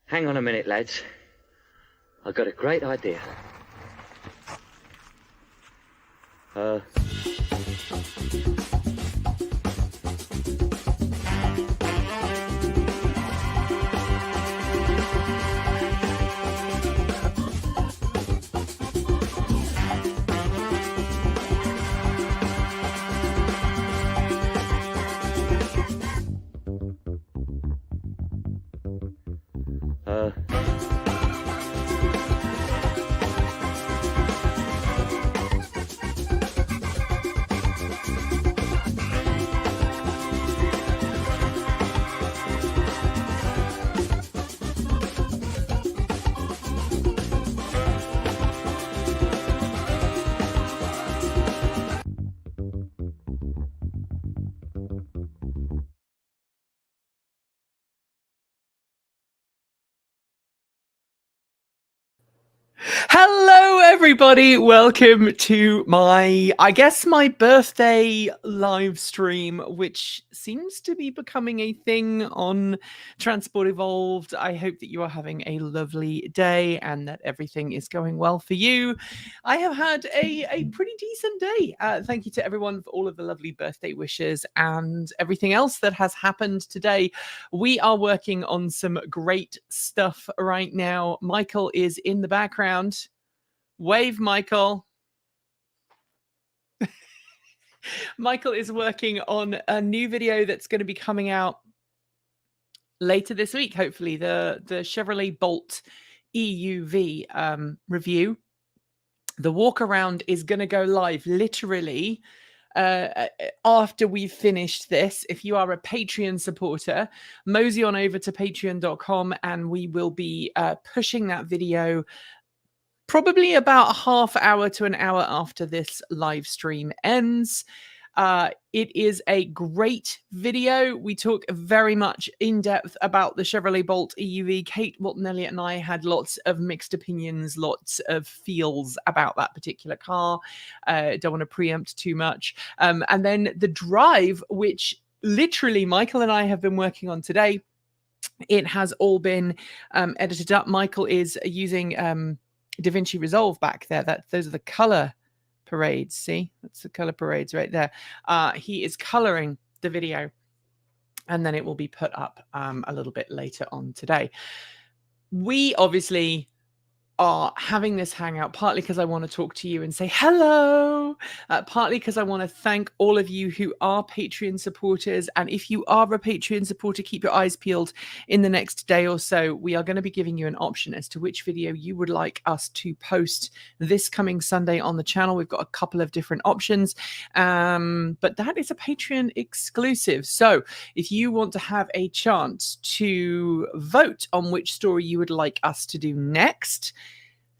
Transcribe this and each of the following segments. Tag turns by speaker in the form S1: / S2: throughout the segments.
S1: Hang on a minute, lads. I've got a great idea.
S2: Hello, everybody. Welcome to my birthday live stream, which seems to be becoming a thing on Transport Evolved. I hope that you are having a lovely day and that everything is going well for you. I have had a pretty decent day. Thank you to everyone for all of the lovely birthday wishes and everything else that has happened today. We are working on some great stuff right now. Michael is in the background. Wave, Michael. Michael is working on a new video that's going to be coming out later this week, hopefully, the Chevrolet Bolt EUV review. The walk around is going to go live literally after we've finished this. If you are a Patreon supporter, mosey on over to patreon.com and we will be pushing that video probably about a half hour to an hour after this live stream ends. It is a great video. We talk very much in depth about the Chevrolet Bolt EUV. Kate Walton Elliott and I had lots of mixed opinions, lots of feels about that particular car. Don't want to preempt too much. And then the drive, which literally Michael and I have been working on today. It has all been edited up. Michael is using DaVinci Resolve back there. Those are the color parades. See, that's the color parades right there. He is coloring the video and then it will be put up a little bit later on today. We obviously are having this hangout partly because I want to talk to you and say hello, partly because I want to thank all of you who are Patreon supporters. And if you are a Patreon supporter, keep your eyes peeled. In the next day or so, we are going to be giving you an option as to which video you would like us to post this coming Sunday on the channel. We've got a couple of different options, but that is a Patreon exclusive. So if you want to have a chance to vote on which story you would like us to do next,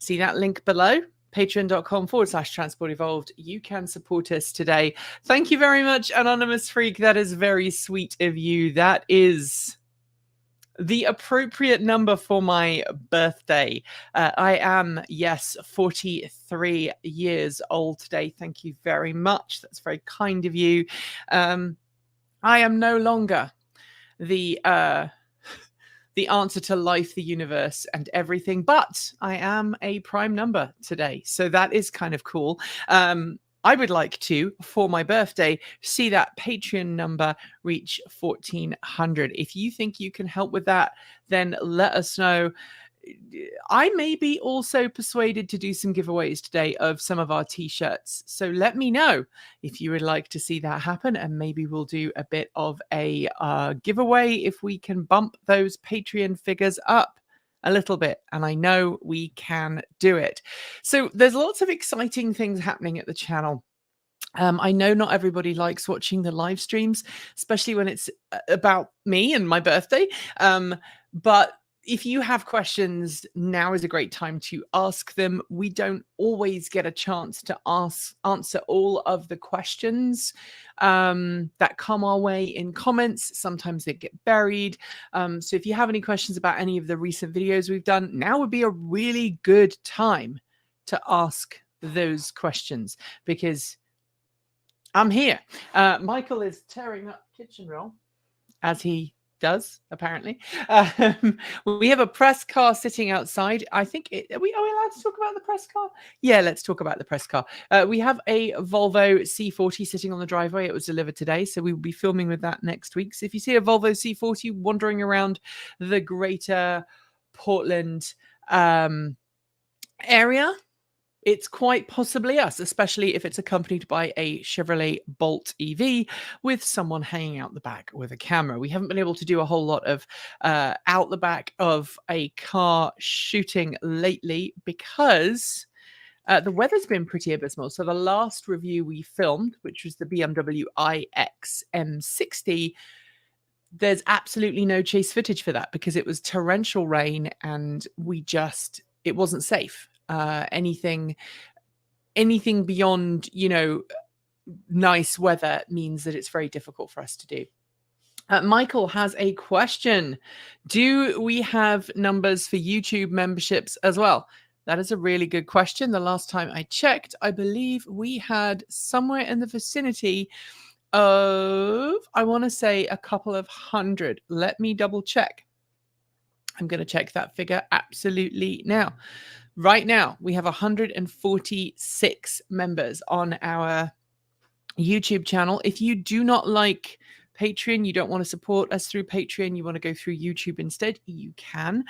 S2: see that link below, patreon.com/Transport Evolved. You can support us today. Thank you very much, Anonymous Freak. That is very sweet of you. That is the appropriate number for my birthday. I am, yes, 43 years old today. Thank you very much. That's very kind of you. I am no longer the answer to life, the universe, and everything, but I am a prime number today. So that is kind of cool. I would like to, for my birthday, see that Patreon number reach 1,400. If you think you can help with that, then let us know. I may be also persuaded to do some giveaways today of some of our t-shirts. So let me know if you would like to see that happen, and maybe we'll do a bit of a giveaway if we can bump those Patreon figures up a little bit. And I know we can do it. So there's lots of exciting things happening at the channel. I know not everybody likes watching the live streams, especially when it's about me and my birthday. But if you have questions, now is a great time to ask them. We don't always get a chance to answer all of the questions that come our way in comments. Sometimes they get buried. So if you have any questions about any of the recent videos we've done, now would be a really good time to ask those questions, because I'm here. Michael is tearing up kitchen roll as he does, apparently. We have a press car sitting outside. I think are we allowed to talk about the press car? Yeah, let's talk about the press car. We have a Volvo C40 sitting on the driveway. It was delivered today, so we will be filming with that next week. So if you see a Volvo C40 wandering around the greater Portland area, it's quite possibly us, especially if it's accompanied by a Chevrolet Bolt EV with someone hanging out the back with a camera. We haven't been able to do a whole lot of out the back of a car shooting lately because the weather's been pretty abysmal. So the last review we filmed, which was the BMW iX M60, there's absolutely no chase footage for that because it was torrential rain and it wasn't safe. Anything beyond, nice weather means that it's very difficult for us to do. Michael has a question. Do we have numbers for YouTube memberships as well? That is a really good question. The last time I checked, I believe we had somewhere in the vicinity of, I want to say, a couple of hundred. Let me double check. I'm going to check that figure absolutely now. Right now, we have 146 members on our YouTube channel. If you do not like Patreon, you don't want to support us through Patreon, you want to go through YouTube instead, you can.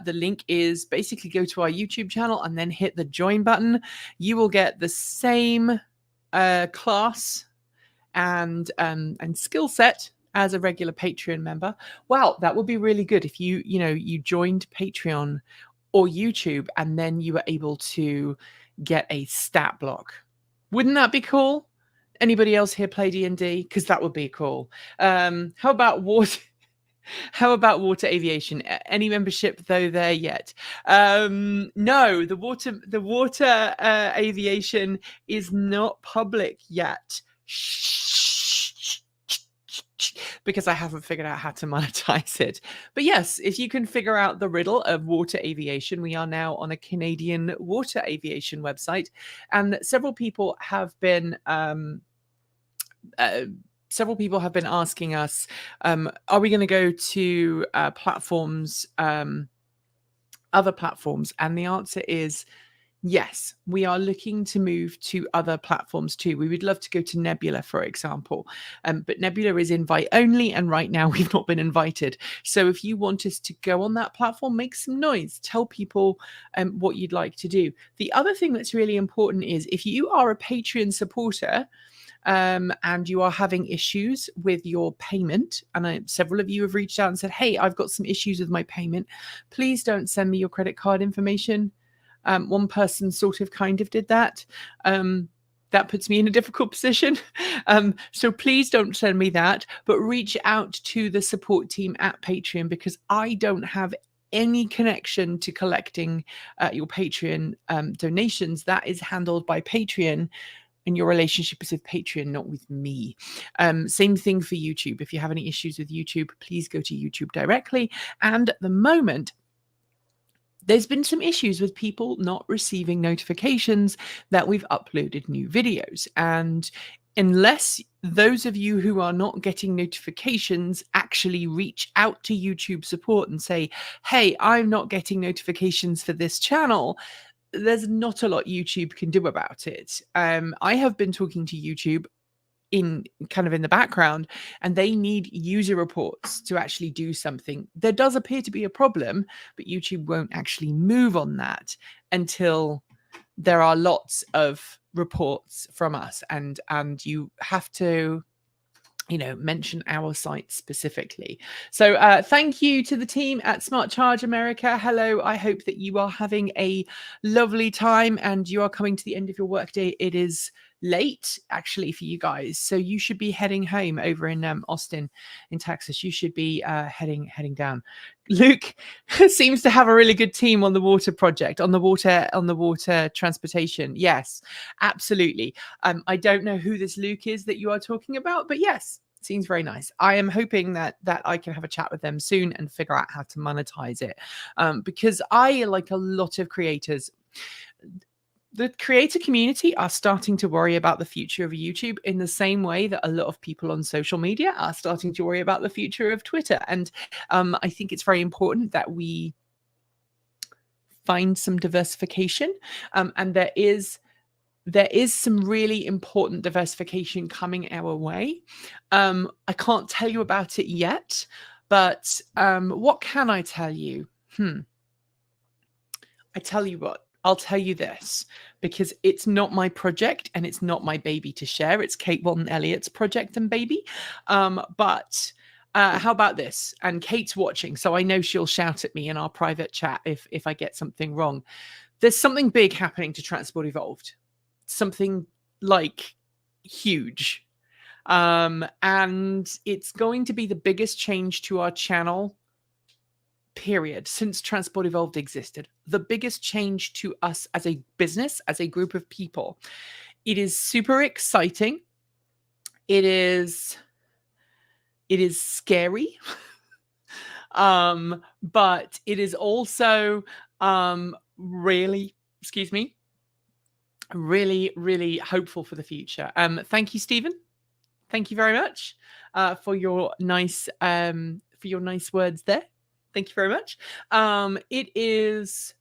S2: The link is basically go to our YouTube channel and then hit the join button. You will get the same class and skill set as a regular Patreon member. Wow, that would be really good if you joined Patreon or YouTube and then you were able to get a stat block. Wouldn't that be cool? Anybody else here play D&D? Because that would be cool. How about water? How about water aviation? Any membership though there yet? No, the water aviation is not public yet. Because I haven't figured out how to monetize it. But yes, if you can figure out the riddle of water aviation, we are now on a Canadian water aviation website, and several people have been asking us, are we going to go to platforms, other platforms? And the answer is yes, we are looking to move to other platforms too. We would love to go to Nebula, for example, but Nebula is invite only, and right now we've not been invited. So if you want us to go on that platform, make some noise, tell people what you'd like to do. The other thing that's really important is if you are a Patreon supporter, and you are having issues with your payment, and several of you have reached out and said, hey, I've got some issues with my payment, please don't send me your credit card information. One person sort of kind of did that. That puts me in a difficult position. So please don't send me that, but reach out to the support team at Patreon, because I don't have any connection to collecting your Patreon donations. That is handled by Patreon, and your relationship is with Patreon, not with me. Same thing for YouTube. If you have any issues with YouTube, please go to YouTube directly. And at the moment, there's been some issues with people not receiving notifications that we've uploaded new videos. And unless those of you who are not getting notifications actually reach out to YouTube support and say, hey, I'm not getting notifications for this channel, there's not a lot YouTube can do about it. I have been talking to YouTube in the background, and they need user reports to actually do something. There does appear to be a problem, but YouTube won't actually move on that until there are lots of reports from us, and you have to mention our site specifically. So thank you to the team at Smart Charge America. Hello, I hope that you are having a lovely time and you are coming to the end of your workday. It is late actually for you guys, so you should be heading home over in Austin in Texas. You should be heading down. Luke seems to have a really good team on the water project, on the water transportation. Yes, absolutely. I don't know who this Luke is that you are talking about, but yes, seems very nice. I am hoping that I can have a chat with them soon and figure out how to monetize it, because I, like a lot of creators, the creator community are starting to worry about the future of YouTube in the same way that a lot of people on social media are starting to worry about the future of Twitter. And I think it's very important that we find some diversification. And there is some really important diversification coming our way. I can't tell you about it yet, but what can I tell you? I tell you what, I'll tell you this, because it's not my project and it's not my baby to share. It's Kate Walton Elliott's project and baby. But how about this? And Kate's watching, so I know she'll shout at me in our private chat if I get something wrong. There's something big happening to Transport Evolved. Something like huge. And it's going to be the biggest change to our channel period since Transport Evolved existed. The biggest change to us as a business, as a group of people. It is super exciting. It is scary. But it is also really, really hopeful for the future. Thank you, Stephen. Thank you very much for your nice words there. Thank you very much. It is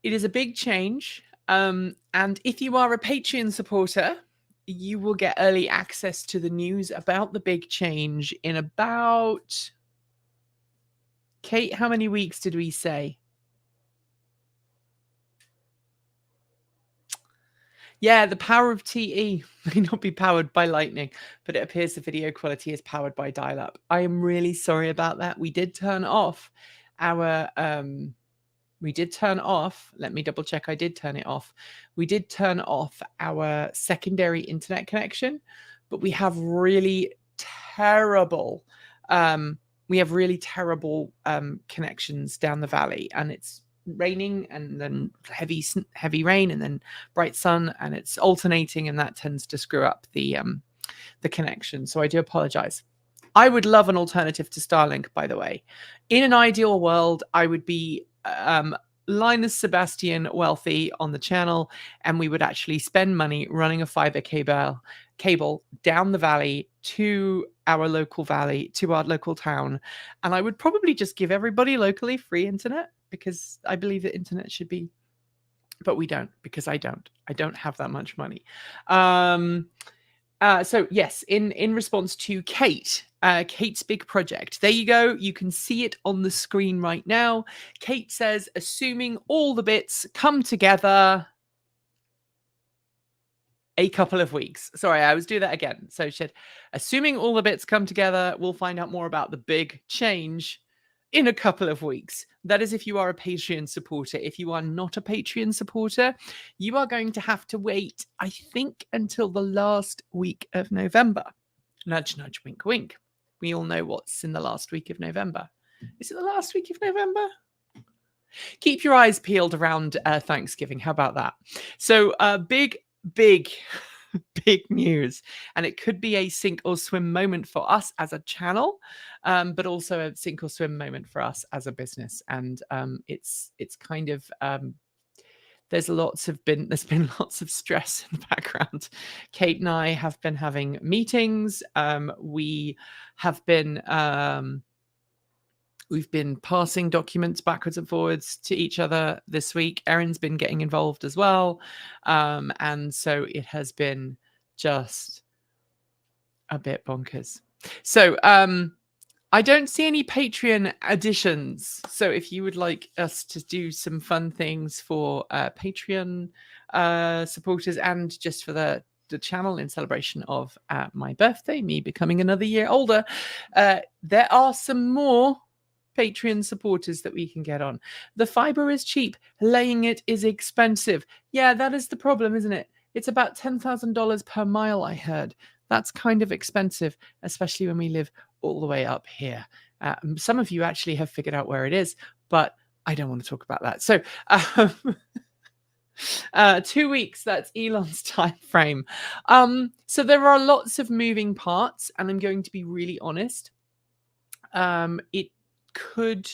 S2: a big change. And if you are a Patreon supporter, you will get early access to the news about the big change in about, Kate, how many weeks did we say? Yeah, the power of TE may not be powered by lightning, but it appears the video quality is powered by dial-up. I am really sorry about that. We did turn off our let me double check. I did turn it off. We did turn off our secondary internet connection, but we have really terrible connections down the valley, and it's raining and then heavy rain and then bright sun, and it's alternating, and that tends to screw up the connection. So I do apologize. I would love an alternative to Starlink, by the way. In an ideal world, I would be Linus Sebastian wealthy on the channel, and we would actually spend money running a fiber cable down the valley to our local valley, to our local town. And I would probably just give everybody locally free internet, because I believe that internet should be, but we don't, because I don't have that much money. So yes, in response to Kate, Kate's big project. There you go. You can see it on the screen right now. Kate says, assuming all the bits come together, a couple of weeks. Sorry, I was doing that again. So she said, assuming all the bits come together, we'll find out more about the big change in a couple of weeks. That is if you are a Patreon supporter. If you are not a Patreon supporter, you are going to have to wait, I think, until the last week of November. Nudge, nudge, wink, wink. We all know what's in the last week of November. Is it the last week of November? Keep your eyes peeled around Thanksgiving. How about that? So big news, and it could be a sink or swim moment for us as a channel, but also a sink or swim moment for us as a business. And it's kind of there's been lots of stress in the background. Kate and I have been having meetings. We have been we've been passing documents backwards and forwards to each other this week. Erin's been getting involved as well. And so it has been just a bit bonkers. So I don't see any Patreon additions. So if you would like us to do some fun things for Patreon supporters, and just for the channel in celebration of my birthday, me becoming another year older, there are some more Patreon supporters that we can get on. The fiber is cheap. Laying it is expensive. Yeah, that is the problem, isn't it? It's about $10,000 per mile, I heard. That's kind of expensive, especially when we live all the way up here. Some of you actually have figured out where it is, but I don't want to talk about that. So 2 weeks, that's Elon's time frame. So there are lots of moving parts, and I'm going to be really honest. It could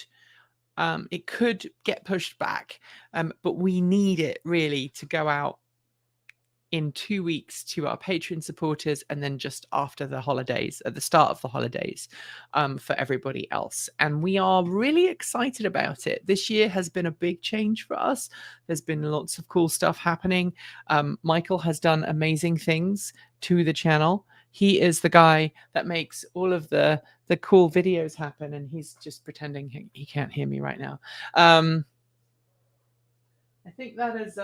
S2: It could get pushed back, but we need it really to go out in 2 weeks to our Patreon supporters, and then just after the holidays, at the start of the holidays, for everybody else. And we are really excited about it. This year has been a big change for us. There's been lots of cool stuff happening. Michael has done amazing things to the channel. He is the guy that makes all of the cool videos happen, and he's just pretending he can't hear me right now. I think that is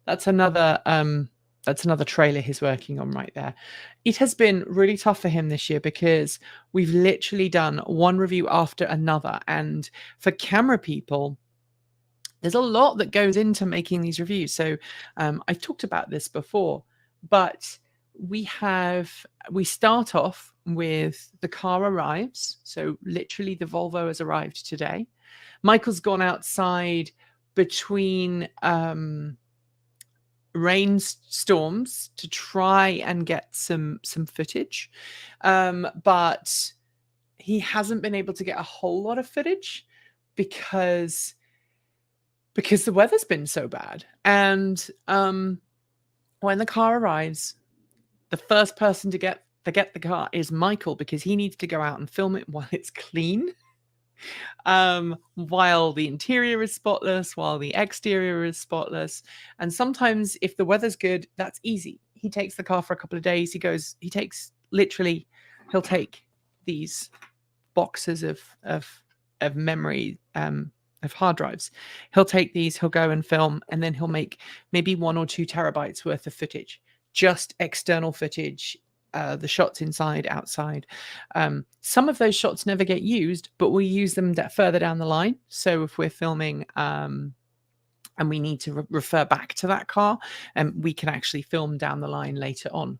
S2: that's another trailer he's working on right there. It has been really tough for him this year because we've literally done one review after another, and for camera people, there's a lot that goes into making these reviews. So I've talked about this before, but we start off with the car arrives. So literally the Volvo has arrived today. Michael's gone outside between rainstorms to try and get some footage, but he hasn't been able to get a whole lot of footage because the weather's been so bad. And when the car arrives, the first person to get the car is Michael, because he needs to go out and film it while it's clean. While the interior is spotless, while the exterior is spotless. And sometimes if the weather's good, that's easy. He takes the car for a couple of days. He'll take these boxes of memory, of hard drives. He'll take these, he'll go and film, and then he'll make maybe 1 or 2 terabytes worth of footage, just external footage, the shots inside, outside. Some of those shots never get used, but we use them further down the line. So if we're filming and we need to refer back to that car, we can actually film down the line later on.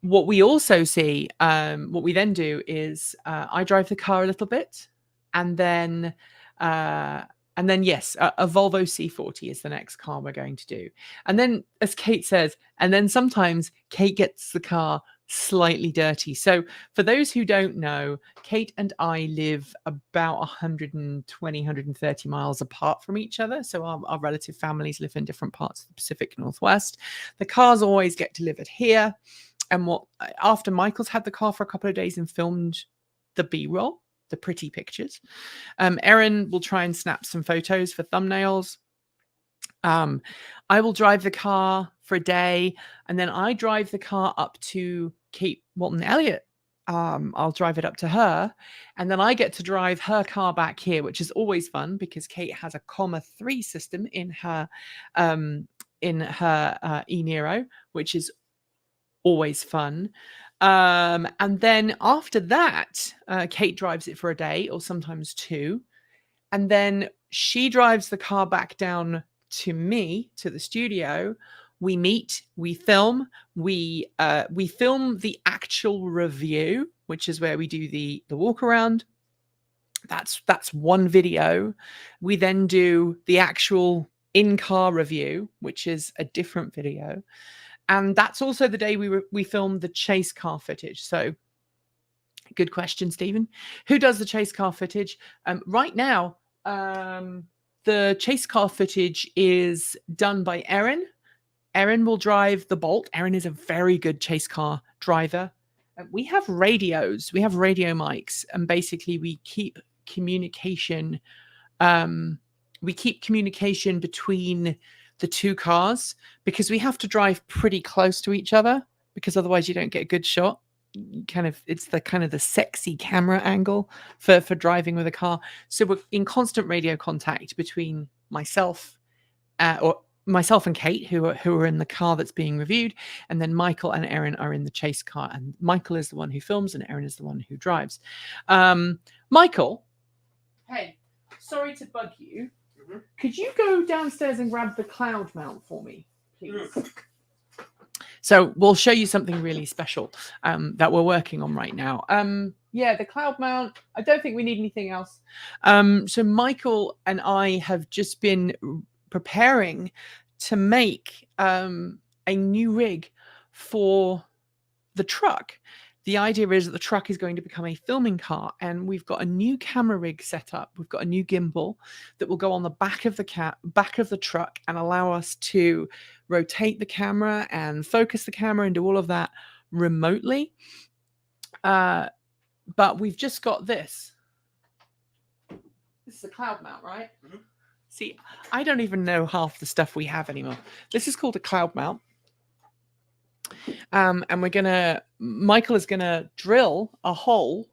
S2: What we also see, what we then do is I drive the car a little bit, and then yes, a Volvo C40 is the next car we're going to do. And then, as Kate says, and then sometimes Kate gets the car slightly dirty. So for those who don't know, Kate and I live about 120, 130 miles apart from each other. So our relative families live in different parts of the Pacific Northwest. The cars always get delivered here. And after Michael's had the car for a couple of days and filmed the B-roll, the pretty pictures, Erin will try and snap some photos for thumbnails. I will drive the car for a day, and then I drive the car up to Kate Walton Elliott. I'll drive it up to her, and then I get to drive her car back here, which is always fun because Kate has a 3 system in her Niro, which is always fun. And then after that, Kate drives it for a day or sometimes 2. And then she drives the car back down to me, to the studio. We meet, we film, we film the actual review, which is where we do the walk around. That's one video. We then do the actual in-car review, which is a different video. And that's also the day we filmed the chase car footage. So good question, Stephen. Who does the chase car footage? Right now, the chase car footage is done by Erin. Erin will drive the Bolt. Erin is a very good chase car driver. We have radios. We have radio mics. And basically, we keep communication. We keep communication between the 2 cars, because we have to drive pretty close to each other, because otherwise you don't get a good shot. It's the sexy camera angle for driving with a car. So we're in constant radio contact between myself and Kate, who are in the car that's being reviewed, and then Michael and Erin are in the chase car, and Michael is the one who films and Erin is the one who drives. Michael, hey, sorry to bug you. Could you go downstairs and grab the cloud mount for me, please? So we'll show you something really special that we're working on right now. Yeah, the cloud mount. I don't think we need anything else. So Michael and I have just been preparing to make a new rig for the truck. the idea is that the truck is going to become a filming car, and we've got a new camera rig set up. We've got a new gimbal that will go on the back of the truck and allow us to rotate the camera and focus the camera and do all of that remotely. But we've just got this. This is a cloud mount, right? Mm-hmm. See, I don't even know half the stuff we have anymore. This is called a cloud mount. And Michael is gonna drill a hole.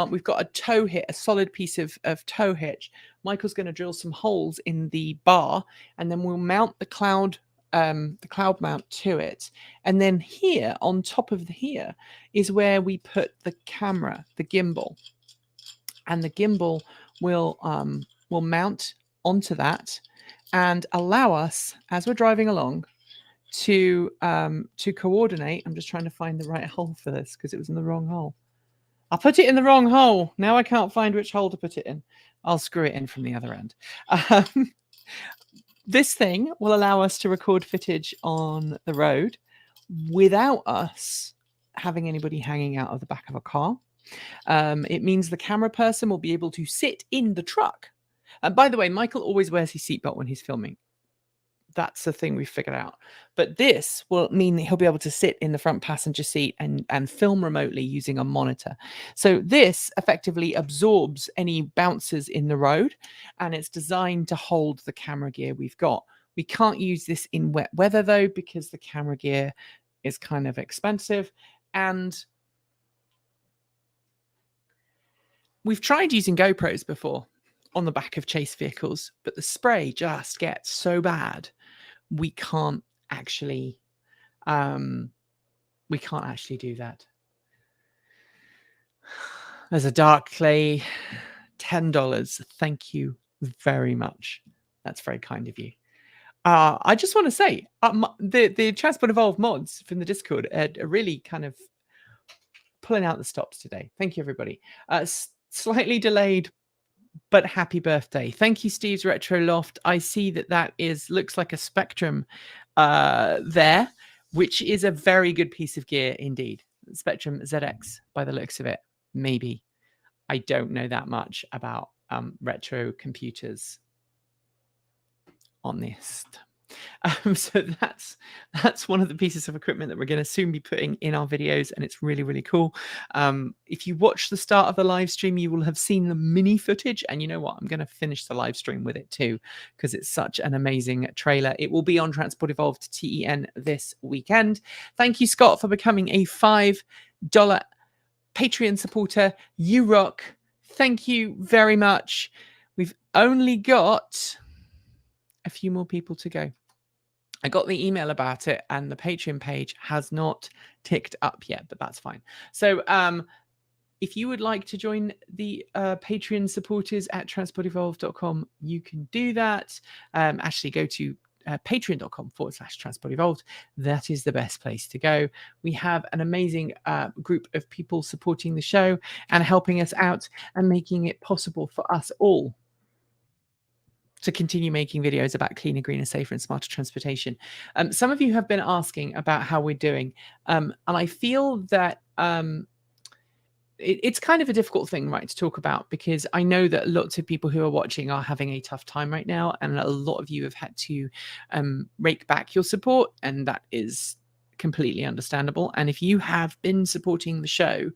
S2: We've got a tow hitch, a solid piece of tow hitch. Michael's going to drill some holes in the bar, and then we'll mount the cloud mount to it. And then here, on top of here, is where we put the camera, the gimbal, and the gimbal will mount onto that and allow us, as we're driving along, to coordinate. I'm just trying to find the right hole for this because it was in the wrong hole. I put it in the wrong hole. Now I can't find which hole to put it in. I'll screw it in from the other end. This thing will allow us to record footage on the road without us having anybody hanging out of the back of a car. It means the camera person will be able to sit in the truck. And by the way, Michael always wears his seatbelt when he's filming. That's the thing we figured out. But this will mean that he'll be able to sit in the front passenger seat and film remotely using a monitor. So this effectively absorbs any bounces in the road, and it's designed to hold the camera gear we've got. We can't use this in wet weather though, because the camera gear is kind of expensive. And we've tried using GoPros before on the back of chase vehicles, but the spray just gets so bad we can't actually do that. There's a dark clay, $10. Thank you very much. That's very kind of you. I just want to say the Transport Evolved mods from the Discord are really kind of pulling out the stops today. Thank you, everybody. Slightly delayed, but happy birthday. Thank you, Steve's Retro Loft. I see that looks like a Spectrum there, which is a very good piece of gear indeed. Spectrum ZX by the looks of it. Maybe. I don't know that much about retro computers on this. So that's one of the pieces of equipment that we're going to soon be putting in our videos, and it's really, really cool. If you watch the start of the live stream, you will have seen the mini footage, and you know what? I'm going to finish the live stream with it too, because it's such an amazing trailer. It will be on Transport Evolved TEN this weekend. Thank you, Scott, for becoming a $5 Patreon supporter. You rock. Thank you very much. We've only got a few more people to go. I got the email about it, and the Patreon page has not ticked up yet, but that's fine. So if you would like to join the Patreon supporters at transportevolved.com, you can do that. Actually, go to patreon.com/transportevolved. That is the best place to go. We have an amazing group of people supporting the show and helping us out and making it possible for us all to continue making videos about cleaner, greener, safer, and smarter transportation. Some of you have been asking about how we're doing. And I feel that it's kind of a difficult thing, right, to talk about, because I know that lots of people who are watching are having a tough time right now. And a lot of you have had to rake back your support, and that is completely understandable. And if you have been supporting the show,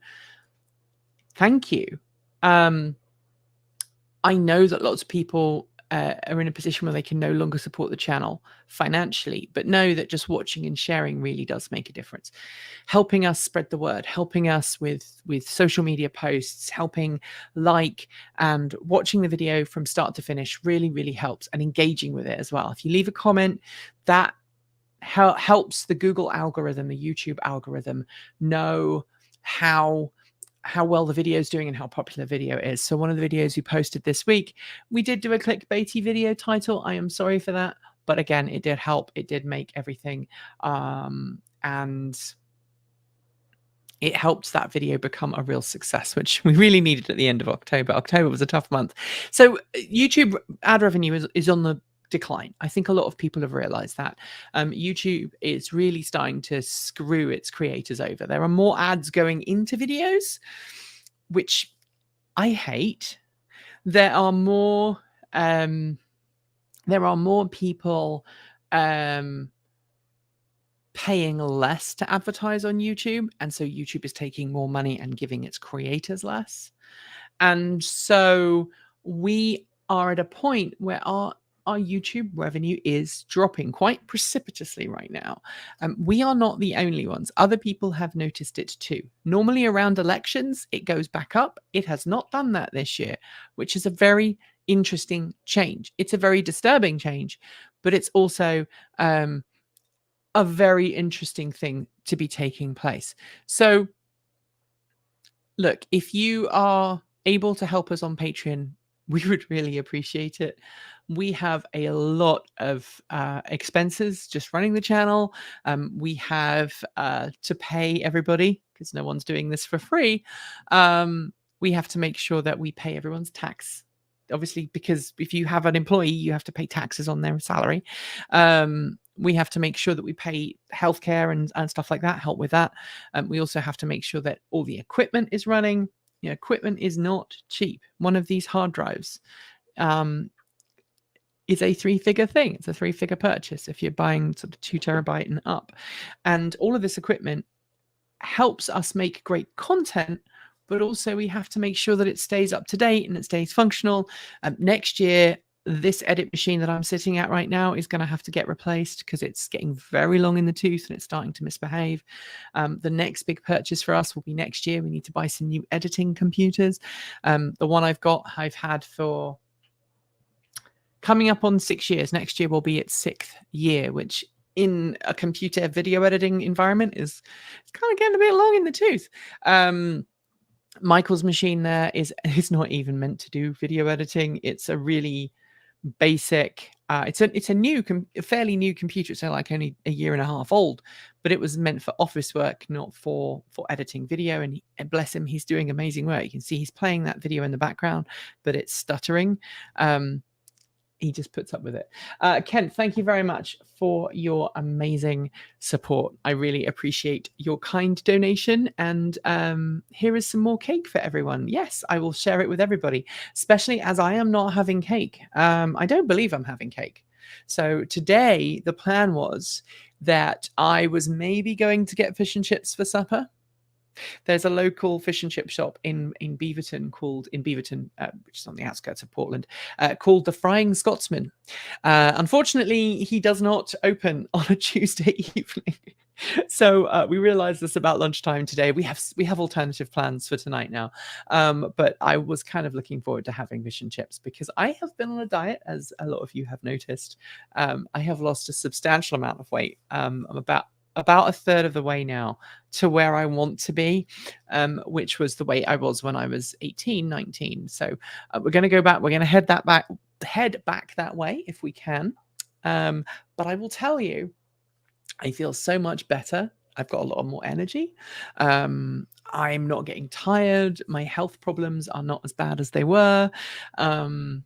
S2: thank you. I know that lots of people are in a position where they can no longer support the channel financially, but know that just watching and sharing really does make a difference. Helping us spread the word, helping us with social media posts, helping like and watching the video from start to finish really, really helps, and engaging with it as well. If you leave a comment, that helps the Google algorithm, the YouTube algorithm, know how well the video is doing and how popular the video is. So one of the videos we posted this week, we did do a clickbaity video title. I am sorry for that, but again, it did help. It did make everything, and it helped that video become a real success, which we really needed at the end of October. October was a tough month. So YouTube ad revenue is on the decline. I think a lot of people have realized that YouTube is really starting to screw its creators over. There are more ads going into videos, which I hate. There are more people paying less to advertise on YouTube, and so YouTube is taking more money and giving its creators less. And so we are at a point where our YouTube revenue is dropping quite precipitously right now. We are not the only ones. Other people have noticed it too. Normally around elections, it goes back up. It has not done that this year, which is a very interesting change. It's a very disturbing change, but it's also a very interesting thing to be taking place. So look, if you are able to help us on Patreon, we would really appreciate it. We have a lot of expenses just running the channel. We have to pay everybody because no one's doing this for free. We have to make sure that we pay everyone's tax. Obviously, because if you have an employee, you have to pay taxes on their salary. We have to make sure that we pay healthcare and stuff like that, help with that. We also have to make sure that all the equipment is running. You know, equipment is not cheap. One of these hard drives is a 3-figure thing. It's a 3-figure purchase if you're buying sort of 2 terabyte and up. And all of this equipment helps us make great content, but also we have to make sure that it stays up to date and it stays functional. Next year, this edit machine that I'm sitting at right now is going to have to get replaced because it's getting very long in the tooth and it's starting to misbehave. The next big purchase for us will be next year. We need to buy some new editing computers. The one I've had for coming up on 6 years. Next year will be its 6th year, which in a computer video editing environment is kind of getting a bit long in the tooth. Michael's machine there is not even meant to do video editing. It's a really basic it's a fairly new computer. It's like only a year and a half old, but it was meant for office work, not for editing video. And bless him, he's doing amazing work. You can see he's playing that video in the background, but it's stuttering. He just puts up with it. Kent, thank you very much for your amazing support. I really appreciate your kind donation. And here is some more cake for everyone. Yes, I will share it with everybody, especially as I am not having cake. I don't believe I'm having cake. So today, the plan was that I was maybe going to get fish and chips for supper. There's a local fish and chip shop in Beaverton which is on the outskirts of Portland, called the Frying Scotsman. Unfortunately, he does not open on a Tuesday evening. So we realized this about lunchtime today. We have alternative plans for tonight now. But I was kind of looking forward to having fish and chips because I have been on a diet, as a lot of you have noticed. I have lost a substantial amount of weight. I'm about a third of the way now to where I want to be, which was the weight I was when I was 18, 19. So we're going to go back. We're going to head back that way if we can. But I will tell you, I feel so much better. I've got a lot more energy. I'm not getting tired. My health problems are not as bad as they were. And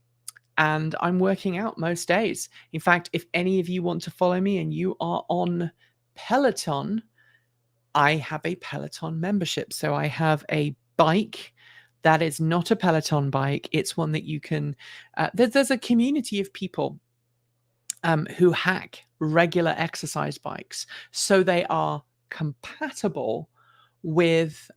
S2: I'm working out most days. In fact, if any of you want to follow me and you are on Peloton, I have a Peloton membership. So I have a bike that is not a Peloton bike. It's one that you can, there's a community of people who hack regular exercise bikes. So they are compatible with,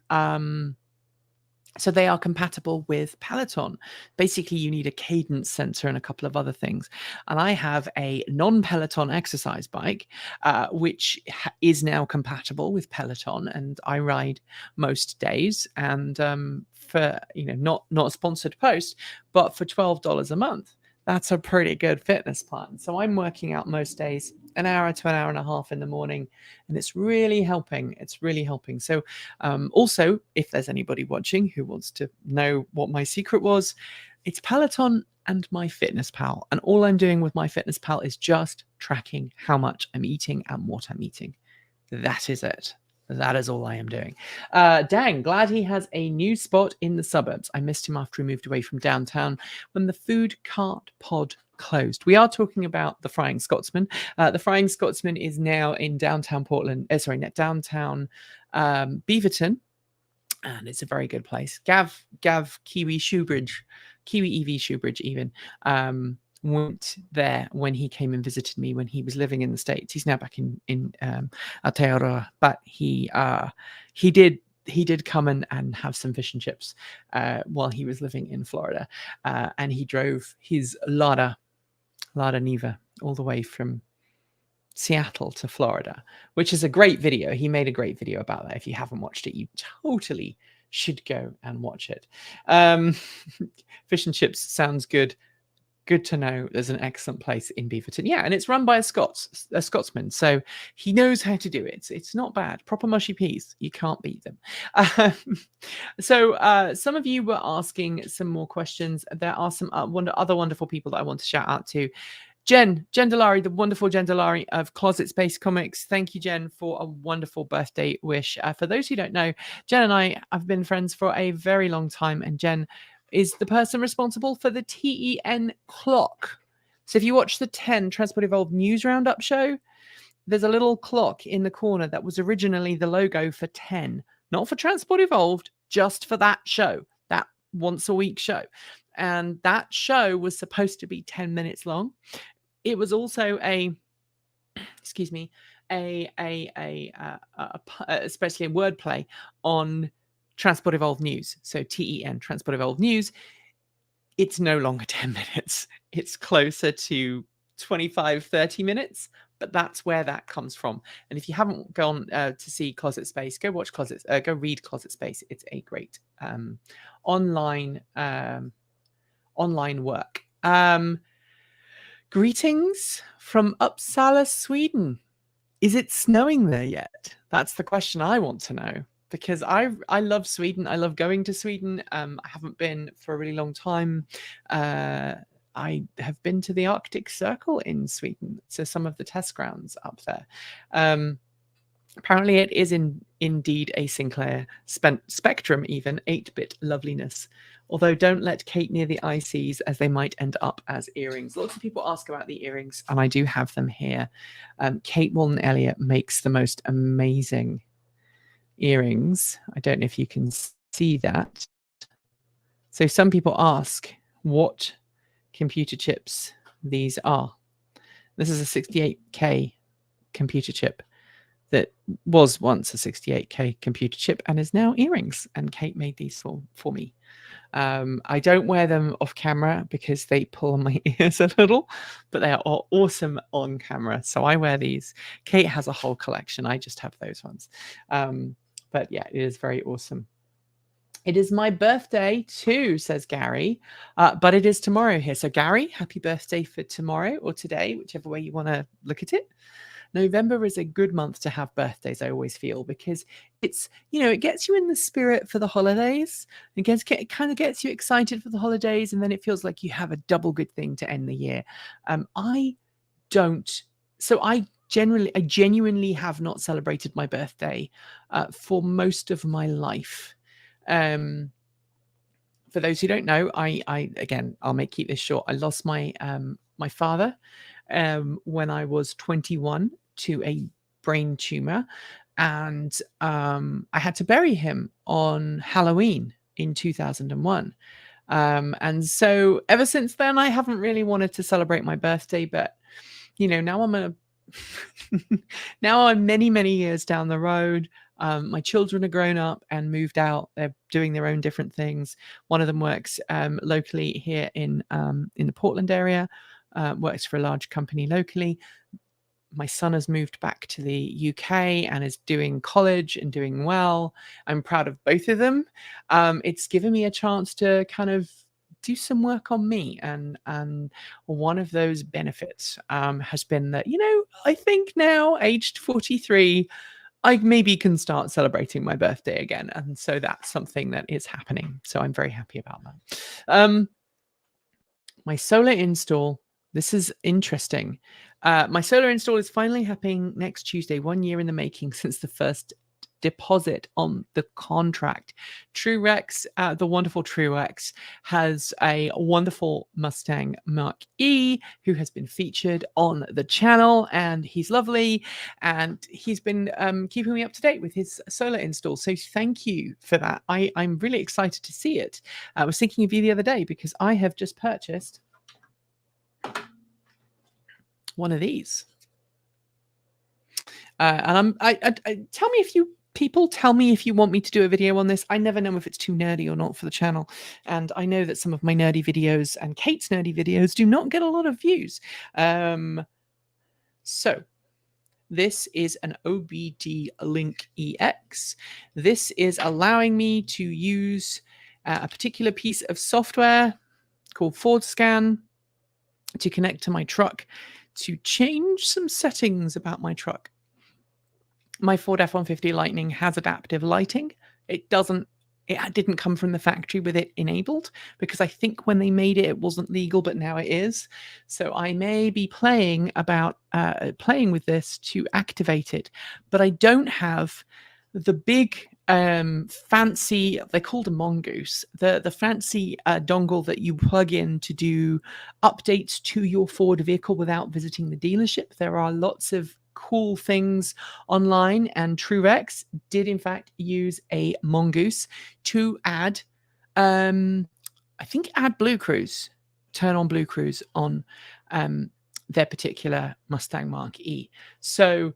S2: Peloton. Basically, you need a cadence sensor and a couple of other things. And I have a non-Peloton exercise bike, which is now compatible with Peloton, and I ride most days. And for not a sponsored post, but for $12 a month, that's a pretty good fitness plan. So I'm working out most days, an hour to an hour and a half in the morning, and it's really helping. It's really helping. So also, if there's anybody watching who wants to know what my secret was, it's Peloton and MyFitnessPal. And all I'm doing with MyFitnessPal is just tracking how much I'm eating and what I'm eating. That is it. That is all I am doing. Dang, glad he has a new spot in the suburbs. I missed him after he moved away from downtown when the food cart pod closed. We are talking about the Flying Scotsman. The Flying Scotsman is now in downtown Portland. Downtown Beaverton, and it's a very good place. Gav Kiwi Shoebridge, Kiwi EV Shoebridge even went there when he came and visited me when he was living in the States. He's now back in Aotearoa, but he did come and have some fish and chips while he was living in Florida, and he drove his Lada Niva all the way from Seattle to Florida, which is a great video. He made a great video about that. If you haven't watched it, you totally should go and watch it. Fish and chips sounds good. Good to know there's an excellent place in Beaverton. Yeah, and it's run by a Scotsman, so he knows how to do it. It's not bad. Proper mushy peas. You can't beat them. So some of you were asking some more questions. There are some other wonderful people that I want to shout out to. Jen Delari, the wonderful Jen Delari of Closet Space Comics. Thank you, Jen, for a wonderful birthday wish. For those who don't know, Jen and I have been friends for a very long time, and Jen is the person responsible for the TEN clock. So if you watch the 10 Transport Evolved News Roundup show, there's a little clock in the corner that was originally the logo for 10, not for Transport Evolved, just for that show, that once a week show. And that show was supposed to be 10 minutes long. It was also especially a wordplay on Transport Evolved News. So TEN, Transport Evolved News. It's no longer 10 minutes. It's closer to 25, 30 minutes. But that's where that comes from. And if you haven't gone to see Closet Space, go read Closet Space. It's a great online work. Greetings from Uppsala, Sweden. Is it snowing there yet? That's the question I want to know, because I love Sweden. I love going to Sweden. I haven't been for a really long time. I have been to the Arctic Circle in Sweden, so some of the test grounds up there. Apparently it is indeed a Sinclair Spectrum, even 8-bit loveliness. Although don't let Kate near the ICs, as they might end up as earrings. Lots of people ask about the earrings, and I do have them here. Kate Walton Elliott makes the most amazing earrings. I don't know if you can see that. So some people ask what computer chips these are. This is a 68K computer chip that was once a 68K computer chip and is now earrings. And Kate made these for me. I don't wear them off camera because they pull on my ears a little, but they are awesome on camera. So I wear these. Kate has a whole collection. I just have those ones. But yeah, it is very awesome. It is my birthday too, says Gary, but it is tomorrow here. So Gary, happy birthday for tomorrow or today, whichever way you want to look at it. November is a good month to have birthdays, I always feel, because it's, it gets you in the spirit for the holidays. It kind of gets you excited for the holidays, and then it feels like you have a double good thing to end the year. I genuinely have not celebrated my birthday for most of my life. For those who don't know, I'll keep this short. I lost my father when I was 21 to a brain tumor, and I had to bury him on Halloween in 2001. And so ever since then, I haven't really wanted to celebrate my birthday, but now I'm many, many years down the road. My children are grown up and moved out. They're doing their own different things. One of them works locally here in the Portland area, works for a large company locally. My son has moved back to the UK and is doing college and doing well. I'm proud of both of them. It's given me a chance to kind of do some work on me, and one of those benefits has been that I think now, aged 43, I maybe can start celebrating my birthday again, and so that's something that is happening. So I'm very happy about that. My solar install. This is interesting. My solar install is finally happening next Tuesday. 1 year in the making since the first deposit on the contract. Truex, the wonderful Truex, has a wonderful Mustang Mach-E who has been featured on the channel, and he's lovely, and he's been keeping me up to date with his solar install. So thank you for that. I'm really excited to see it. I was thinking of you the other day because I have just purchased one of these. And tell me if you people tell me if you want me to do a video on this. I never know if it's too nerdy or not for the channel. And I know that some of my nerdy videos and Kate's nerdy videos do not get a lot of views. So this is an OBD Link EX. This is allowing me to use a particular piece of software called Ford Scan to connect to my truck to change some settings about my truck. My Ford F-150 Lightning has adaptive lighting. It didn't come from the factory with it enabled, because I think when they made it, it wasn't legal, but now it is. So I may be playing with this to activate it, but I don't have the big fancy, they're called a mongoose, the fancy dongle that you plug in to do updates to your Ford vehicle without visiting the dealership. There are lots of cool things online, and Truex did in fact use a mongoose to add Blue Cruise, turn on Blue Cruise on their particular Mustang Mach-E. So,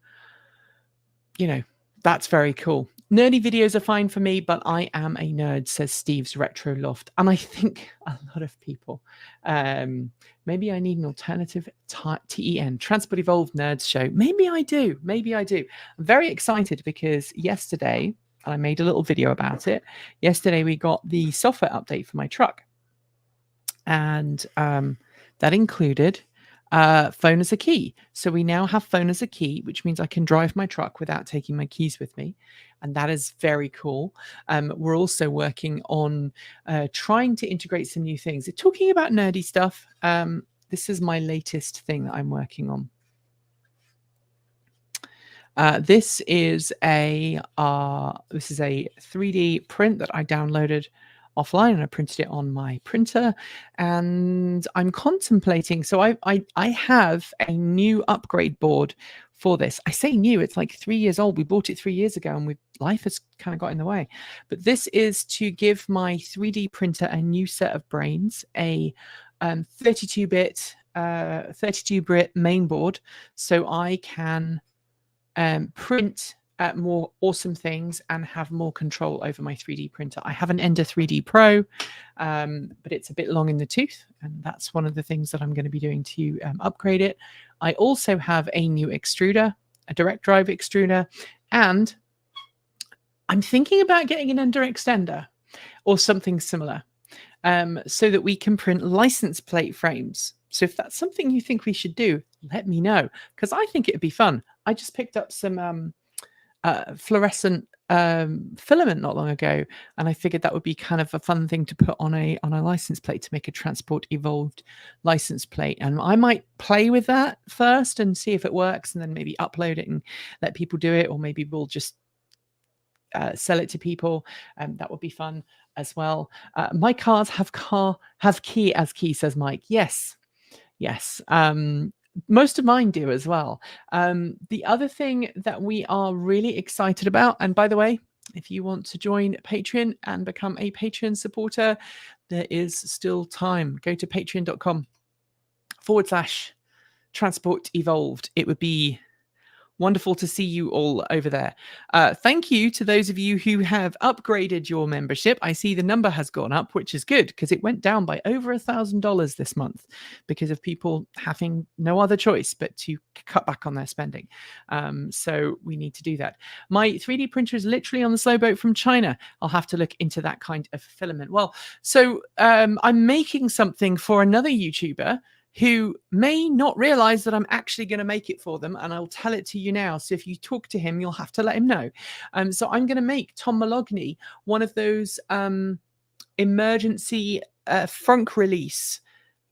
S2: you know, that's very cool. Nerdy videos are fine for me, but I am a nerd, says Steve's Retro Loft. And I think a lot of people, maybe I need an alternative TEN, Transport Evolved Nerds show. Maybe I do. I'm very excited because yesterday, and I made a little video about it, yesterday we got the software update for my truck. And that included phone as a key. So we now have phone as a key, which means I can drive my truck without taking my keys with me. And that is very cool. We're also working on trying to integrate some new things. Talking about nerdy stuff, this is my latest thing that I'm working on. This is a 3D print that I downloaded offline, and I printed it on my printer, and I'm contemplating. So I have a new upgrade board for this. I say new, it's like 3 years old. We bought it 3 years ago, and life has kind of got in the way. But this is to give my 3D printer a new set of brains, a 32-bit main board, so I can print more awesome things and have more control over my 3D printer. I have an Ender 3D Pro, but it's a bit long in the tooth, and that's one of the things that I'm going to be doing to upgrade it. I also have a new extruder, a direct drive extruder, and I'm thinking about getting an Ender extender or something similar, so that we can print license plate frames. So if that's something you think we should do, let me know, because I think it'd be fun. I just picked up some fluorescent filament not long ago, and I figured that would be kind of a fun thing to put on a license plate to make a Transport Evolved license plate. And I might play with that first and see if it works, and then maybe upload it and let people do it, or maybe we'll just sell it to people. That would be fun as well. My cars have key as key, says Mike. Yes. Most of mine do as well. The other thing that we are really excited about, and by the way, if you want to join Patreon and become a Patreon supporter, there is still time. Go to patreon.com/Transport Evolved. It would be wonderful to see you all over there. Thank you to those of you who have upgraded your membership. I see the number has gone up, which is good, because it went down by over $1,000 this month because of people having no other choice but to cut back on their spending. So we need to do that. My 3D printer is literally on the slow boat from China. I'll have to look into that kind of filament. Well, so I'm making something for another YouTuber who may not realize that I'm actually going to make it for them, and I'll tell it to you now. So if you talk to him, you'll have to let him know. So I'm going to make Tom Malogny one of those emergency frunk release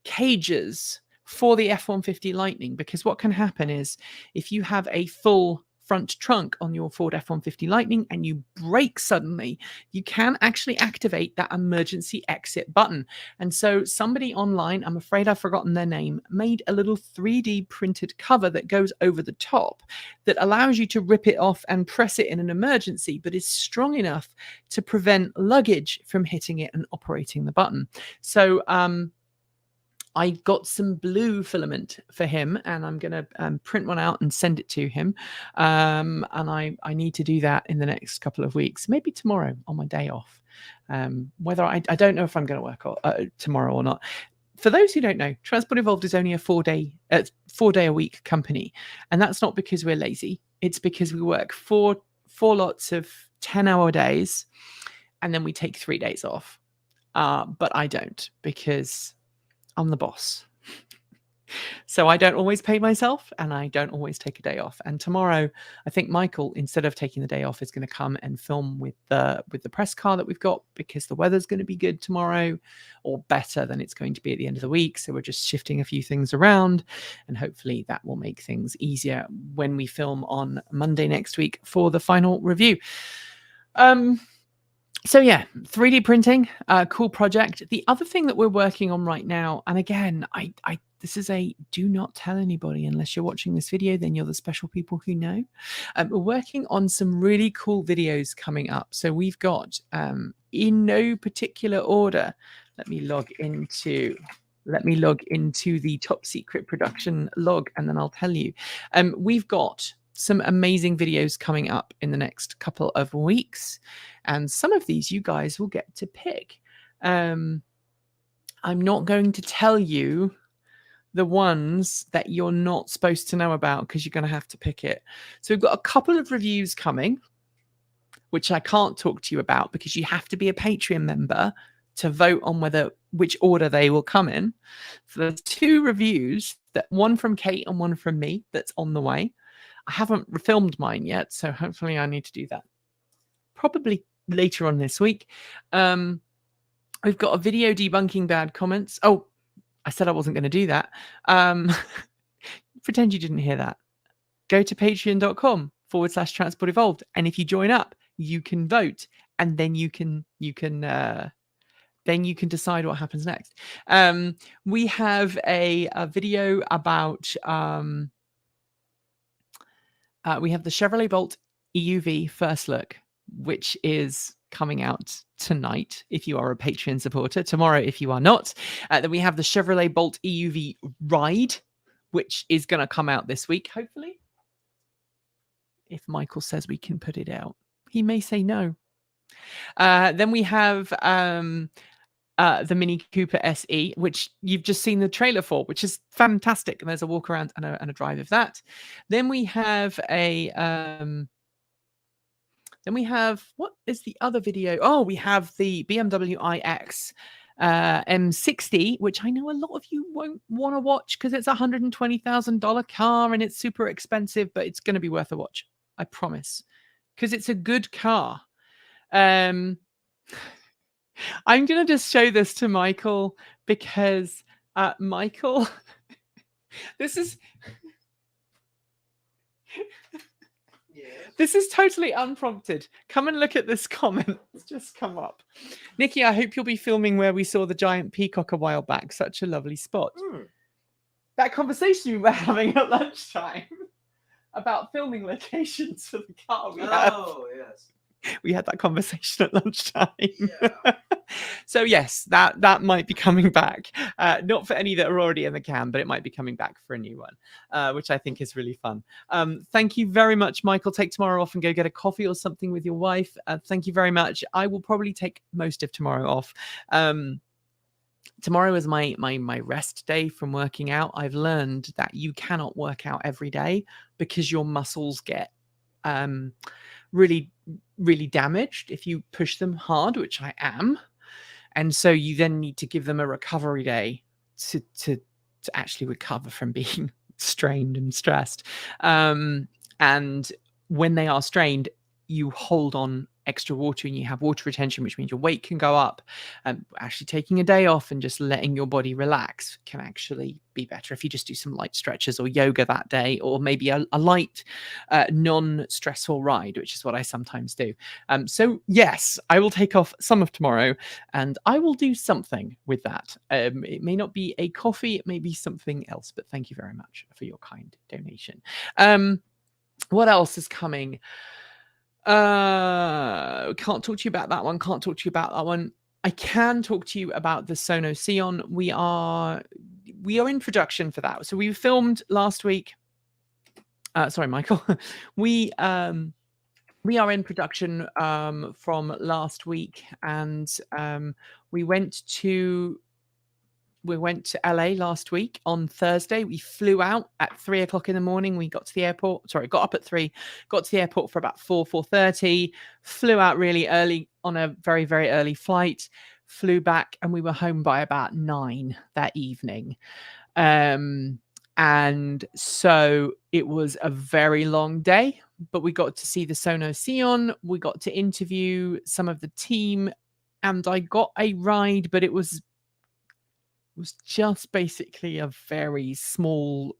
S2: cages for the F-150 Lightning, because what can happen is if you have a full front trunk on your Ford F-150 Lightning and you brake suddenly, you can actually activate that emergency exit button. And so somebody online, I'm afraid I've forgotten their name, made a little 3D printed cover that goes over the top that allows you to rip it off and press it in an emergency, but is strong enough to prevent luggage from hitting it and operating the button. So I got some blue filament for him, and I'm going to print one out and send it to him. And I need to do that in the next couple of weeks, maybe tomorrow on my day off. Whether I don't know if I'm going to work tomorrow or not. For those who don't know, Transport Evolved is only a 4-day a week company, and that's not because we're lazy. It's because we work four lots of 10-hour days, and then we take 3 days off. But I don't, because I'm the boss. So I don't always pay myself, and I don't always take a day off. And tomorrow, I think Michael, instead of taking the day off, is going to come and film with the press car that we've got, because the weather's going to be good tomorrow, or better than it's going to be at the end of the week. So we're just shifting a few things around, and hopefully that will make things easier when we film on Monday next week for the final review. So yeah, 3D printing, cool project. The other thing that we're working on right now, and again, this is a do not tell anybody unless you're watching this video, then you're the special people who know. We're working on some really cool videos coming up. So we've got, in no particular order, let me log into the top secret production log, and then I'll tell you. We've got some amazing videos coming up in the next couple of weeks, and some of these you guys will get to pick. I'm not going to tell you the ones that you're not supposed to know about, because you're going to have to pick it. So we've got a couple of reviews coming, which I can't talk to you about because you have to be a Patreon member to vote on which order they will come in. So there's 2 reviews, one from Kate and one from me, that's on the way. I haven't filmed mine yet, so hopefully I need to do that probably later on this week. We've got a video debunking bad comments. Oh, I said I wasn't going to do that. Pretend you didn't hear that. Go to patreon.com/Transport Evolved, and if you join up, you can vote, and then you can decide what happens next. We have a video about we have the Chevrolet Bolt EUV first look, which is coming out tonight if you are a Patreon supporter, tomorrow if you are not. Then we have the Chevrolet Bolt EUV Ride, which is going to come out this week, hopefully. If Michael says we can put it out. He may say no. Then we have the Mini Cooper SE, which you've just seen the trailer for, which is fantastic. And there's a walk around and a drive of that. Then we have what is the other video? Oh, we have the BMW iX M60, which I know a lot of you won't want to watch because it's a $120,000 car and it's super expensive, but it's going to be worth a watch. I promise. Because it's a good car. I'm going to just show this to Michael because Michael, this is totally unprompted. Come and look at this comment. It's just come up. Nikki, I hope you'll be filming where we saw the giant peacock a while back. Such a lovely spot. That conversation we were having at lunchtime about filming locations for the car.
S3: Yes.
S2: We had that conversation at lunchtime.
S3: Yeah.
S2: So yes, that might be coming back. Not for any that are already in the can, but it might be coming back for a new one, which I think is really fun. Thank you very much, Michael. Take tomorrow off and go get a coffee or something with your wife. Thank you very much. I will probably take most of tomorrow off. Tomorrow is my rest day from working out. I've learned that you cannot work out every day because your muscles get really, really damaged if you push them hard, which I am. And so you then need to give them a recovery day to actually recover from being strained and stressed. And when they are strained, you hold on extra water and you have water retention, which means your weight can go up. Actually taking a day off and just letting your body relax can actually be better if you just do some light stretches or yoga that day, or maybe a light non-stressful ride, which is what I sometimes do. So yes, I will take off some of tomorrow and I will do something with that. It may not be a coffee, it may be something else, but thank you very much for your kind donation. What else is coming? Can't talk to you about that one. Can't talk to you about that one. I can talk to you about the Sonos Xeon. We are in production for that. So we filmed last week. Sorry, Michael. We are in production from last week, and we went to LA last week on Thursday. We flew out at 3 o'clock in the morning. We got to the airport. Sorry, got up at 3, got to the airport for about 4:30, flew out really early on a very, very early flight, flew back, and we were home by about 9 that evening. And so it was a very long day, but we got to see the Sonos Xeon. We got to interview some of the team, and I got a ride, but it was just basically a very small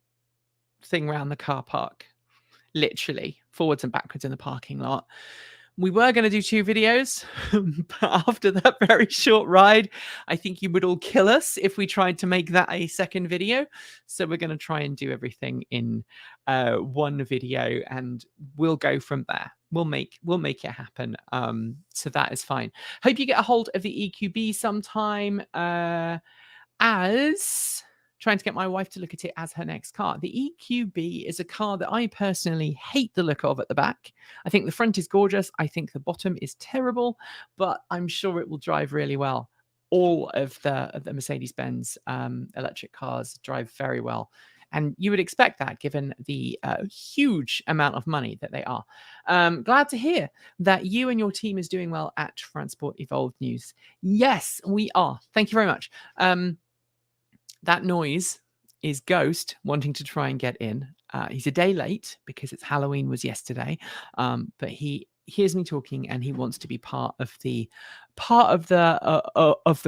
S2: thing around the car park, literally forwards and backwards in the parking lot. We were going to do 2 videos, but after that very short ride, I think you would all kill us if we tried to make that a second video. So we're going to try and do everything in one video, and we'll go from there. We'll make it happen. So that is fine. Hope you get a hold of the EQB sometime. As trying to get my wife to look at it as her next car. The EQB is a car that I personally hate the look of at the back. I think the front is gorgeous. I think the bottom is terrible, but I'm sure it will drive really well. All of the Mercedes-Benz electric cars drive very well. And you would expect that given the huge amount of money that they are. Glad to hear that you and your team is doing well at Transport Evolved News. Yes, we are. Thank you very much. That noise is Ghost wanting to try and get in. He's a day late because it's Halloween was yesterday, but he hears me talking and he wants to be part of the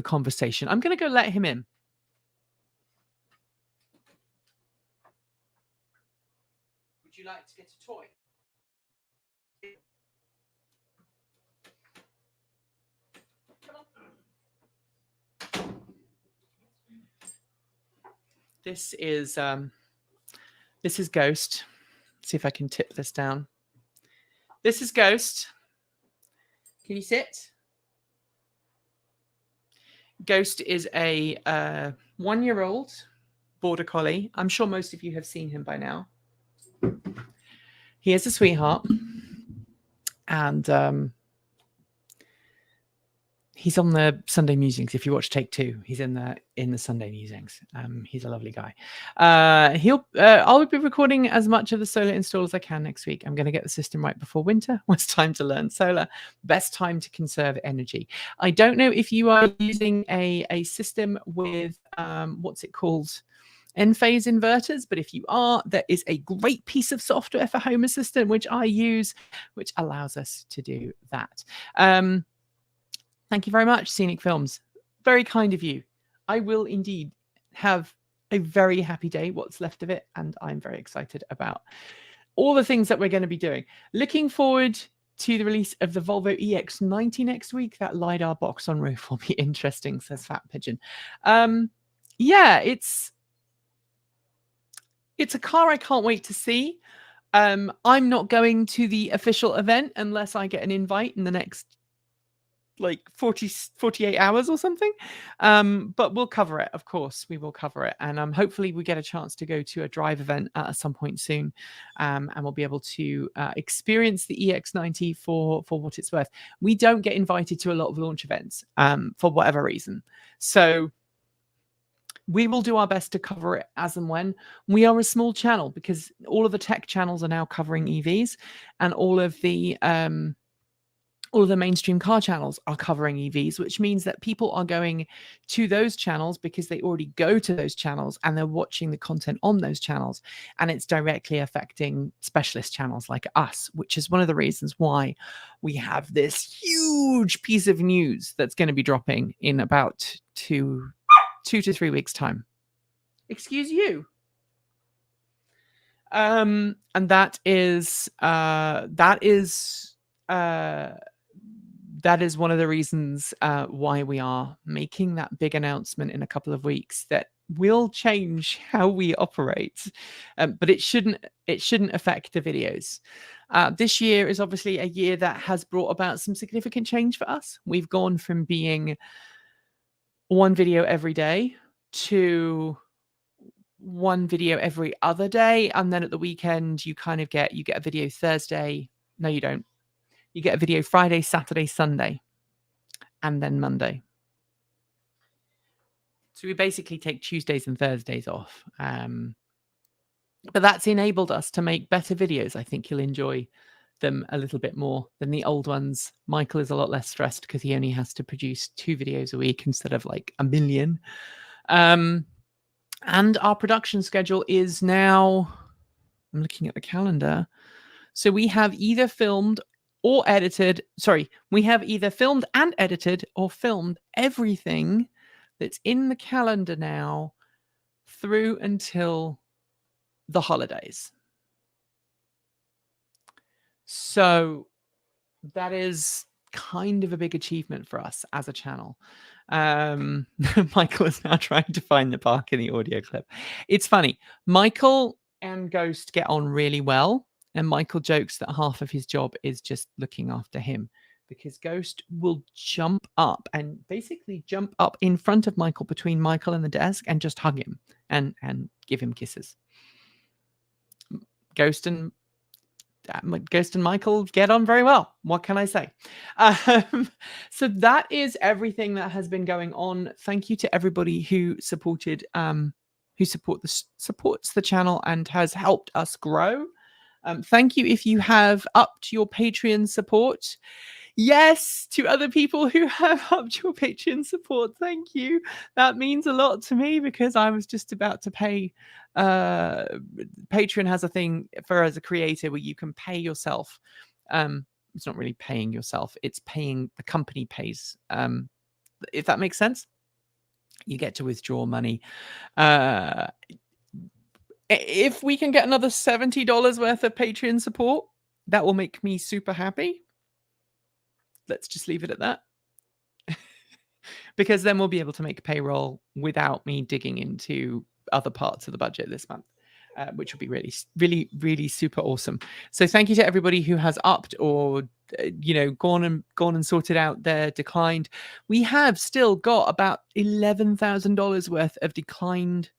S2: conversation. I'm going to go let him in. Would you like to get a toy? Come on. This is Ghost. Let's see if I can tip this down. This is Ghost. Can you sit? Ghost is a 1-year-old border collie. I'm sure most of you have seen him by now. He is a sweetheart, and he's on the Sunday musings. If you watch Take 2, he's in the Sunday musings. He's a lovely guy. I'll be recording as much of the solar install as I can next week. I'm going to get the system right before winter. It's time to learn solar. Best time to conserve energy. I don't know if you are using a system with what's it called? N-phase inverters, but if you are, there is a great piece of software for Home Assistant which I use, which allows us to do that. Thank you very much, Scenic Films. Very kind of you. I will indeed have a very happy day, what's left of it, and I'm very excited about all the things that we're going to be doing. Looking forward to the release of the Volvo EX90 next week. That LiDAR box on roof will be interesting, says Fat Pigeon. Yeah, it's a car I can't wait to see. I'm not going to the official event unless I get an invite in the next 48 hours or something. But we'll cover it. Of course, we will cover it. And hopefully we get a chance to go to a drive event at some point soon. And we'll be able to experience the EX90 for what it's worth. We don't get invited to a lot of launch events for whatever reason. So we will do our best to cover it as and when. We are a small channel because all of the tech channels are now covering EVs, and all of the all of the mainstream car channels are covering EVs, which means that people are going to those channels because they already go to those channels and they're watching the content on those channels. And it's directly affecting specialist channels like us, which is one of the reasons why we have this huge piece of news that's going to be dropping in about 2 to 3 weeks' time. Excuse you. And that is one of the reasons why we are making that big announcement in a couple of weeks that will change how we operate, but it shouldn't affect the videos. This year is obviously a year that has brought about some significant change for us. We've gone from being one video every day to one video every other day, and then at the weekend you get a video Thursday. No, you don't. You get a video Friday, Saturday, Sunday, and then Monday. So we basically take Tuesdays and Thursdays off. But that's enabled us to make better videos. I think you'll enjoy them a little bit more than the old ones. Michael is a lot less stressed because he only has to produce 2 videos a week instead of like a million. And our production schedule is now, I'm looking at the calendar. So we have either filmed or edited. Sorry, we have either filmed and edited or filmed everything that's in the calendar now through until the holidays. So that is kind of a big achievement for us as a channel. Michael is now trying to find the park in the audio clip. It's funny. Michael and Ghost get on really well, and Michael jokes that half of his job is just looking after him, because Ghost will jump up and basically jump up in front of Michael, between Michael and the desk, and just hug him and give him kisses. Ghost and Michael get on very well. What can I say? So that is everything that has been going on. Thank you to everybody who supports the channel and has helped us grow. Thank you if you have upped your Patreon support. Yes, to other people who have upped your Patreon support, thank you. That means a lot to me, because I was just about to pay. Patreon has a thing for, as a creator, where you can pay yourself. It's not really paying yourself, it's paying, the company pays. If that makes sense, you get to withdraw money. If we can get another $70 worth of Patreon support, that will make me super happy. Let's just leave it at that. Because then we'll be able to make payroll without me digging into other parts of the budget this month, which will be really, really, really super awesome. So thank you to everybody who has upped or gone and sorted out their declined. We have still got about $11,000 worth of declined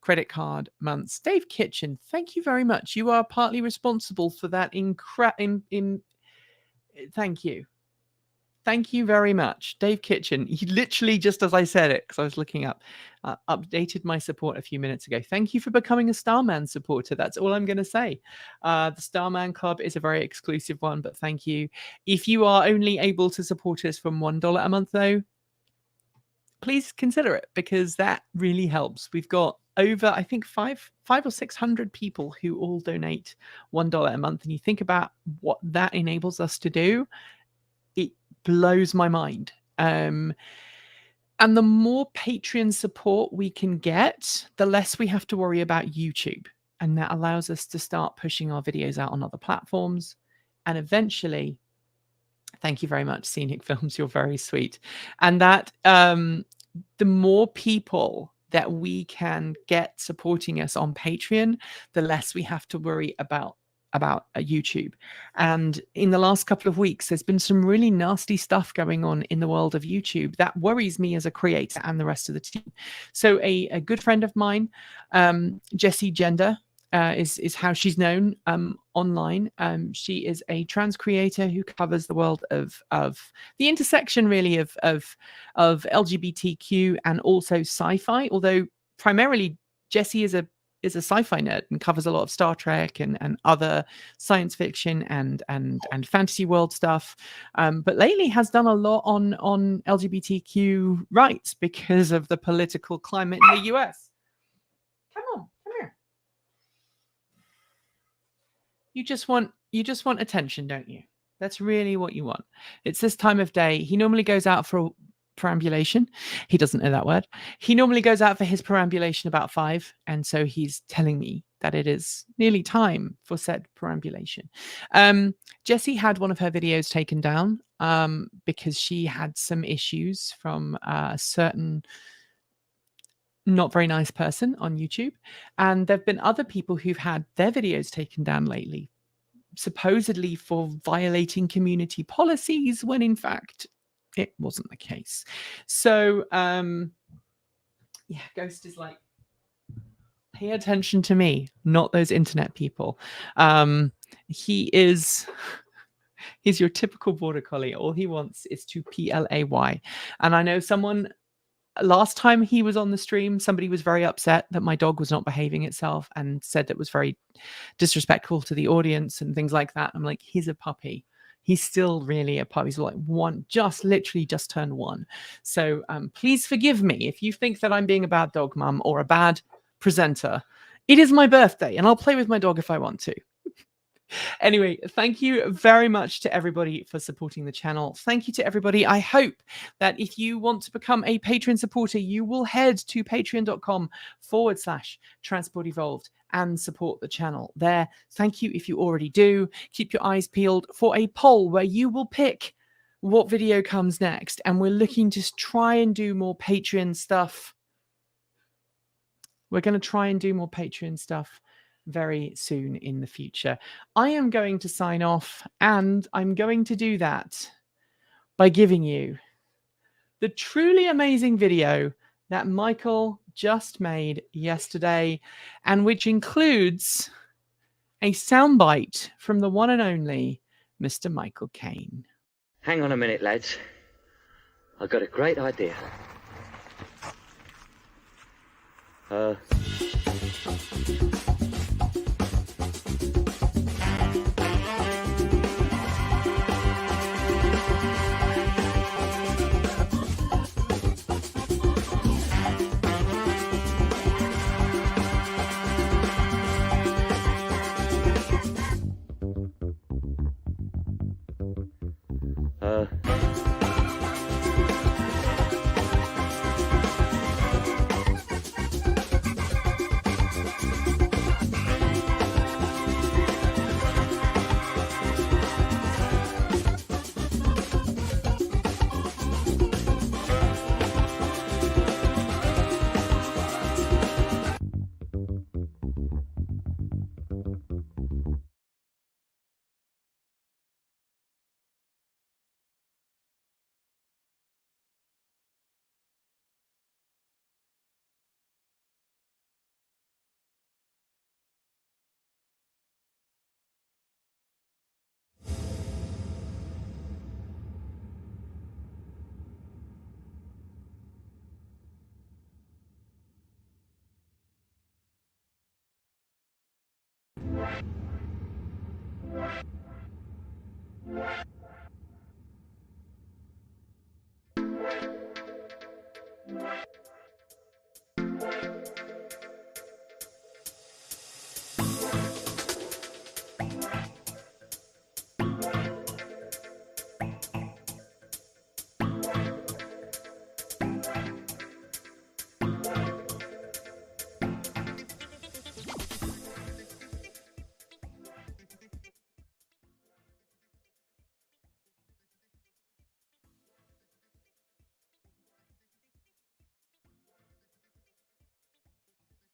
S2: credit card months. Dave Kitchen, thank you very much. You are partly responsible for that. Thank you. Thank you very much. Dave Kitchen, he literally, just as I said it, because I was looking up, updated my support a few minutes ago. Thank you for becoming a Starman supporter. That's all I'm going to say. The Starman Club is a very exclusive one, but thank you. If you are only able to support us from $1 a month, though, please consider it, because that really helps. We've got over, I think, 500 or 600 people who all donate $1 a month. And you think about what that enables us to do, it blows my mind. And the more Patreon support we can get, the less we have to worry about YouTube. And that allows us to start pushing our videos out on other platforms. And eventually, thank you very much, Scenic Films, you're very sweet. And that the more people that we can get supporting us on Patreon, the less we have to worry about YouTube. And in the last couple of weeks, there's been some really nasty stuff going on in the world of YouTube that worries me as a creator and the rest of the team. So a good friend of mine, Jessie Gender, is how she's known online. She is a trans creator who covers the world of the intersection, really, of LGBTQ and also sci-fi. Although primarily Jessie is is a sci-fi nerd and covers a lot of Star Trek and other science fiction and fantasy world stuff. But lately has done a lot on LGBTQ rights because of the political climate in the US. Come here. You just want attention, don't you? That's really what you want. It's this time of day. He normally goes out for a perambulation. He doesn't know that word. He normally goes out for his perambulation about 5, and so he's telling me that it is nearly time for said perambulation. Jessie had one of her videos taken down because she had some issues from a certain not very nice person on YouTube. And there have been other people who've had their videos taken down lately, supposedly for violating community policies, when in fact it wasn't the case. So yeah, Ghost is like, pay attention to me, not those internet people. He's your typical border collie. All he wants is to play. And I know someone, last time he was on the stream, somebody was very upset that my dog was not behaving itself and said that was very disrespectful to the audience and things like that. I'm like, he's a puppy. He's still really a puppy. He's like literally just turned 1. So please forgive me if you think that I'm being a bad dog mum or a bad presenter. It is my birthday and I'll play with my dog if I want to. Anyway, thank you very much to everybody for supporting the channel. Thank you to everybody. I hope that if you want to become a Patreon supporter, you will head to patreon.com/Transport Evolved and support the channel there. Thank you if you already do. Keep your eyes peeled for a poll where you will pick what video comes next. And we're looking to try and do more Patreon stuff. We're going to try and do more Patreon stuff very soon in the future. I am going to sign off, and I'm going to do that by giving you the truly amazing video that Michael just made yesterday, and which includes a soundbite from the one and only Mr. Michael Caine.
S1: Hang on a minute, lads. I've got a great idea.